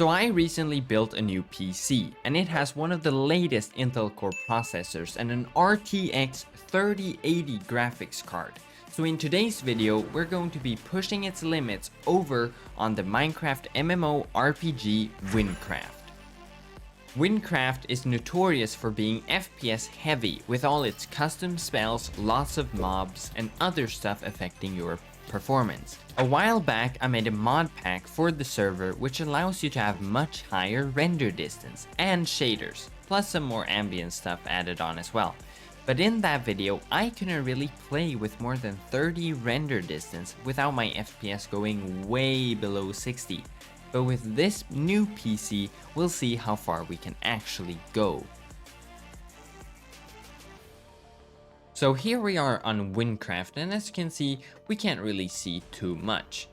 So I recently built a new PC, and it has one of the latest Intel Core processors and an RTX 3080 graphics card. So in today's video, we're going to be pushing its limits over on the Minecraft MMO RPG Wynncraft. Wynncraft is notorious for being FPS heavy with all its custom spells, lots of mobs, and other stuff affecting your performance. A while back I made a mod pack for the server which allows you to have much higher render distance and shaders, plus some more ambient stuff added on as well. But in that video I couldn't really play with more than 30 render distance without my FPS going way below 60. But with this new PC, we'll see how far we can actually go. So here we are on Wynncraft, and as you can see, we can't really see too much.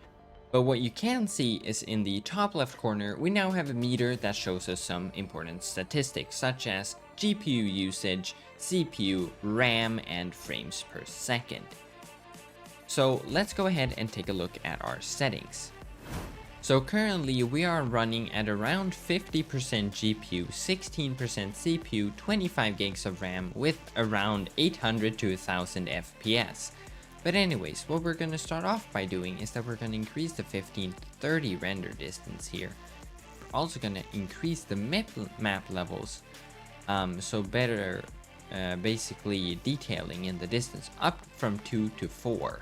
But what you can see is in the top left corner, we now have a meter that shows us some important statistics, such as GPU usage, CPU, RAM, and frames per second. So let's go ahead and take a look at our settings. So currently we are running at around 50% GPU, 16% CPU, 25 gigs of RAM with around 800 to 1000 FPS. But anyways, what we're going to start off by doing is that we're going to increase the 15 to 30 render distance here. We're also going to increase the map levels, so better basically detailing in the distance, up from 2 to 4.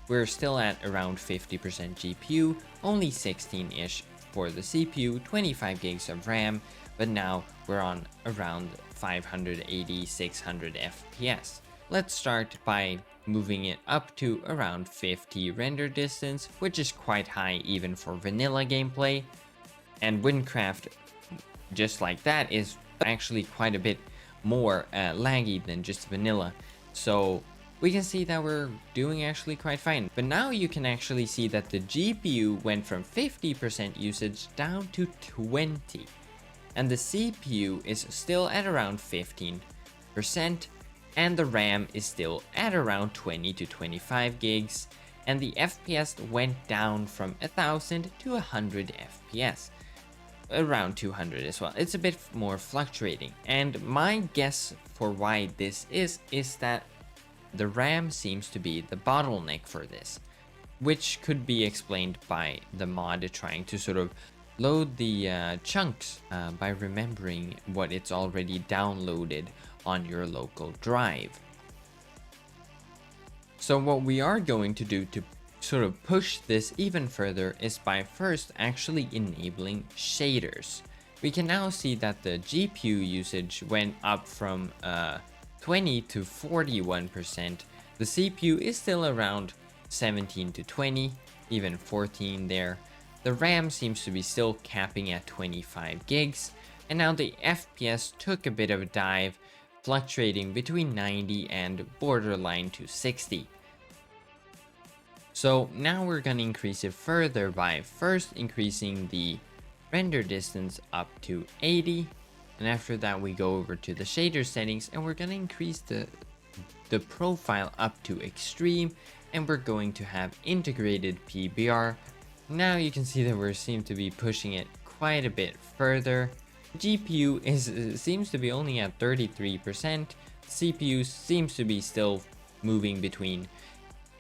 We're still at around 50% GPU, only 16-ish for the CPU, 25 gigs of RAM, but now we're on around 580, 600 FPS. Let's start by moving it up to around 50 render distance, which is quite high even for vanilla gameplay. And Wynncraft, just like that, is actually quite a bit more laggy than just vanilla. So we can see that we're doing actually quite fine. But now you can actually see that the GPU went from 50% usage down to 20. And the CPU is still at around 15%. And the RAM is still at around 20 to 25 gigs. And the FPS went down from 1000 to 100 FPS. Around 200 as well. It's a bit more fluctuating. And my guess for why this is that the RAM seems to be the bottleneck for this, which could be explained by the mod trying to sort of load the chunks by remembering what it's already downloaded on your local drive. So what we are going to do to sort of push this even further is by first actually enabling shaders. We can now see that the GPU usage went up from 20 to 41%. The CPU is still around 17 to 20, even 14 there. The RAM seems to be still capping at 25 gigs, and now the FPS took a bit of a dive, fluctuating between 90 and borderline to 60. So now we're going to increase it further by first increasing the render distance up to 80. And after that we go over to the shader settings, and we're going to increase the profile up to extreme, and we're going to have integrated PBR. Now you can see that we seem to be pushing it quite a bit further. GPU seems to be only at 33%. CPU seems to be still moving between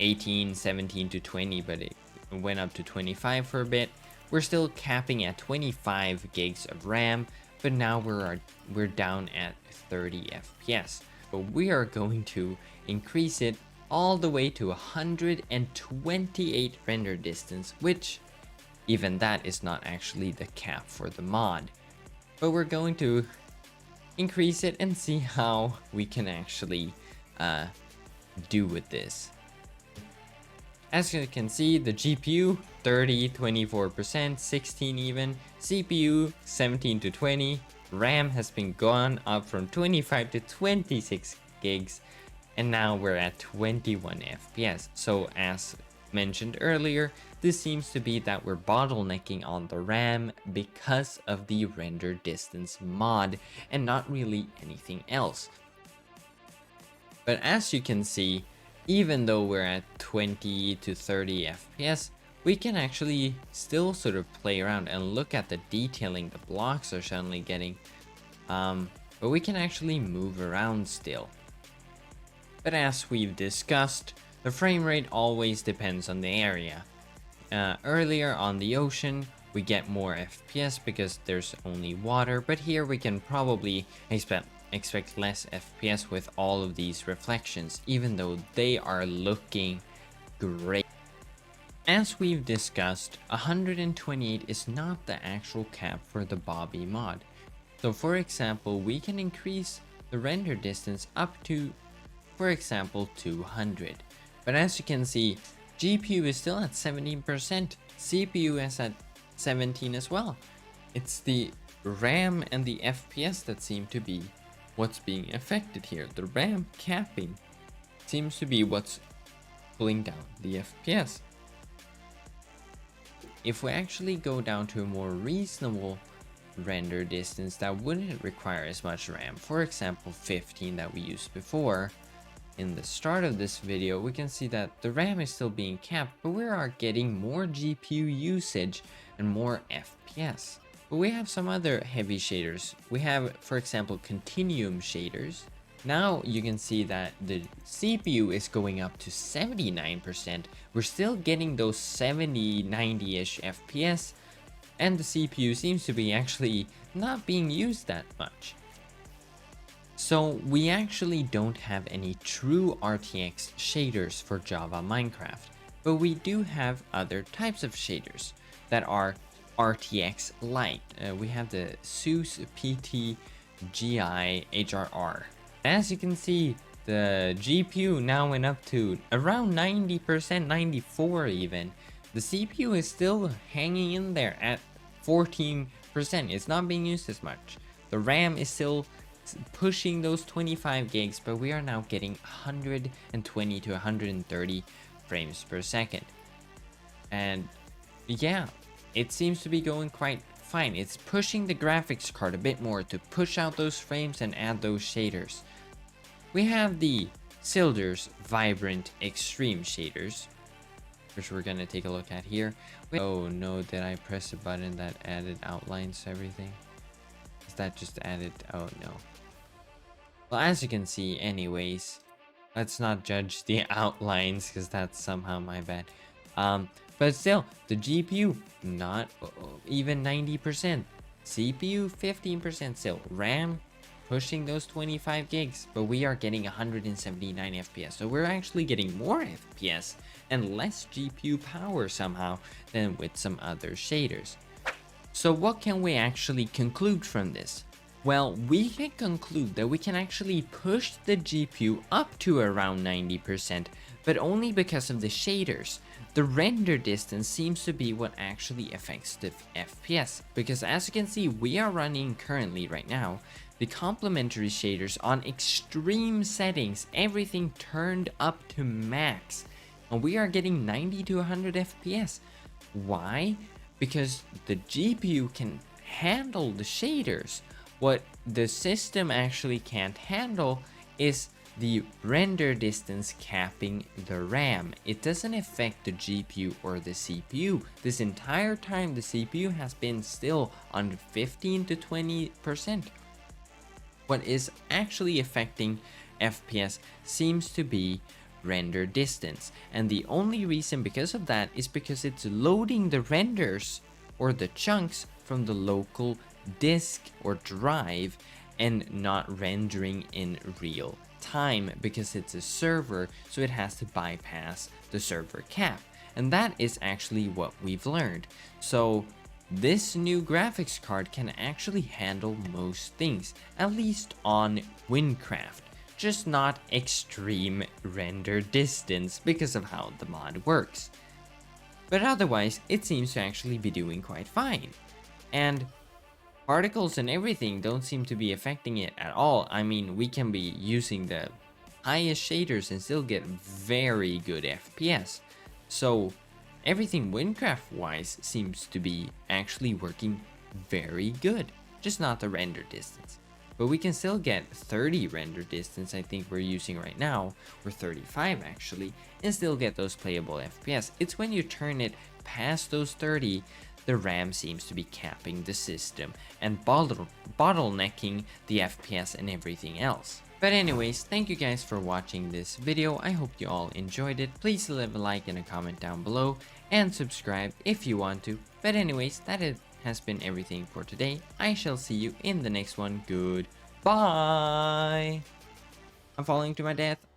18, 17 to 20, but it went up to 25 for a bit. We're still capping at 25 gigs of RAM. But now we're down at 30 FPS. But we are going to increase it all the way to 128 render distance, which even that is not actually the cap for the mod. But we're going to increase it and see how we can actually do with this. As you can see, the GPU 30, 24%, 16 even, CPU 17 to 20, RAM has been gone up from 25 to 26 gigs, and now we're at 21 FPS. So as mentioned earlier, this seems to be that we're bottlenecking on the RAM because of the render distance mod and not really anything else. But as you can see, even though we're at 20 to 30 FPS, we can actually still sort of play around and look at the detailing the blocks are suddenly getting. But we can actually move around still. But as we've discussed, the frame rate always depends on the area. Earlier on the ocean, we get more FPS because there's only water, but here we can probably expect less FPS with all of these reflections, even though they are looking great. As we've discussed, 128 is not the actual cap for the Bobby mod. So for example, we can increase the render distance up to, for example, 200. But as you can see, GPU is still at 17%, CPU is at 17 as well. It's the RAM and the FPS that seem to be what's being affected here. The RAM capping seems to be what's pulling down the FPS. If we actually go down to a more reasonable render distance that wouldn't require as much RAM, for example 15 that we used before, in the start of this video, we can see that the RAM is still being capped, but we are getting more GPU usage and more FPS. But we have some other heavy shaders. We have, for example, continuum shaders. Now you can see that the CPU is going up to 79%. We're still getting those 70, 90-ish FPS, and the CPU seems to be actually not being used that much. So we actually don't have any true RTX shaders for Java Minecraft, but we do have other types of shaders that are RTX light. We have the SUS PT GI HRR. As you can see, the GPU now went up to around 90%, 94 even. The CPU is still hanging in there at 14%. It's not being used as much. The RAM is still pushing those 25 gigs, but we are now getting 120 to 130 frames per second. And yeah, it seems to be going quite fine. It's pushing the graphics card a bit more to push out those frames and add those shaders. We have the Silder's Vibrant Extreme shaders, which we're gonna take a look at here. Oh no, did I press a button that added outlines to everything? Is that just added? Oh no. Well, as you can see, anyways, let's not judge the outlines because that's somehow my bad. But still, the GPU not even 90%, CPU 15% still, RAM pushing those 25 gigs, but we are getting 179 FPS. So we're actually getting more FPS and less GPU power somehow than with some other shaders. So what can we actually conclude from this? Well, we can conclude that we can actually push the GPU up to around 90%, but only because of the shaders. The render distance seems to be what actually affects the FPS, because as you can see, we are running currently right now the complementary shaders on extreme settings, everything turned up to max, and we are getting 90 to 100 FPS. Why? Because the GPU can handle the shaders. What the system actually can't handle is the render distance capping the RAM. It doesn't affect the GPU or the CPU. This entire time the CPU has been still on 15 to 20%. What is actually affecting FPS seems to be render distance, and the only reason because of that is because it's loading the renders or the chunks from the local disk or drive and not rendering in real time because it's a server, so it has to bypass the server cap, and that is actually what we've learned. So this new graphics card can actually handle most things, at least on Wynncraft, just not extreme render distance because of how the mod works. But otherwise, it seems to actually be doing quite fine. And particles and everything don't seem to be affecting it at all. I mean, we can be using the highest shaders and still get very good FPS. So everything Wynncraft wise seems to be actually working very good, just not the render distance. but we can still get 30 render distance, I think we're using right now, or 35 actually, and still get those playable FPS. It's when you turn it past those 30, the RAM seems to be capping the system and bottlenecking the FPS and everything else. But anyways, thank you guys for watching this video. I hope you all enjoyed it. Please leave a like and a comment down below and subscribe if you want to. But anyways, has been everything for today. I shall see you in the next one. Goodbye. I'm falling to my death.